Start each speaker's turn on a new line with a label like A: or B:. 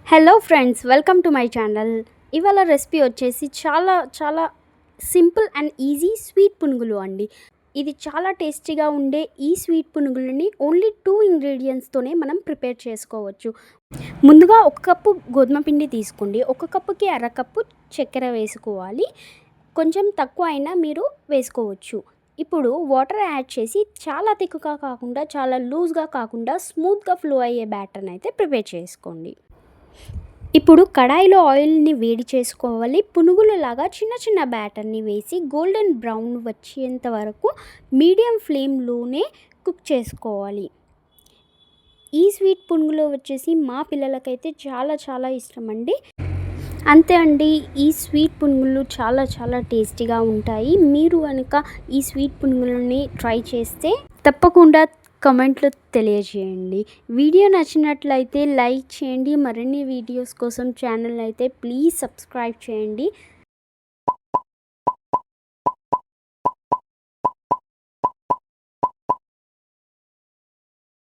A: Hello friends, welcome to my channel. ఇవాళ recipe వచ్చేసి చాలా చాలా సింపుల్ అండ్ ఈజీ స్వీట్ పునుగులు అండి. ఇది చాలా టేస్టీగా ఉండే ఈ స్వీట్ పునుగులని ఓన్లీ 2 ఇంగ్రీడియంట్స్తోనే మనం ప్రిపేర్ చేసుకోవచ్చు. ముందుగా 1 కప్పు గోధుమ పిండి తీసుకోండి. 1 కప్పుకి అరకప్పు చక్కెర వేసుకోవాలి. కొంచెం తక్కువ అయినా మీరు వేసుకోవచ్చు. ఇప్పుడు వాటర్ యాడ్ చేసి చాలా థిక్‌గా కాకుండా, చాలా లూజ్‌గా కాకుండా స్మూత్‌గా ఫ్లో అయ్యే బ్యాటర్‌ని అయితే ప్రిపేర్ చేసుకోండి. ఇప్పుడు కడాయిలో ఆయిల్ని వేడి చేసుకోవాలి. పునుగులలాగా చిన్న చిన్న బ్యాటర్ని వేసి గోల్డెన్ బ్రౌన్ వచ్చేంత వరకు మీడియం ఫ్లేమ్లోనే కుక్ చేసుకోవాలి. ఈ స్వీట్ పునుగులు వచ్చేసి మా పిల్లలకైతే చాలా చాలా ఇష్టం అండి. అంతే అండి, ఈ స్వీట్ పునుగులు చాలా చాలా టేస్టీగా ఉంటాయి. మీరు కనుక ఈ స్వీట్ పునుగులని ట్రై చేస్తే తప్పకుండా కమెంట్లో తెలియజేయండి. వీడియో నచ్చినట్లయితే లైక్ చేయండి. మరిన్ని వీడియోస్ కోసం ఛానల్ అయితే ప్లీజ్ సబ్స్క్రైబ్ చేయండి.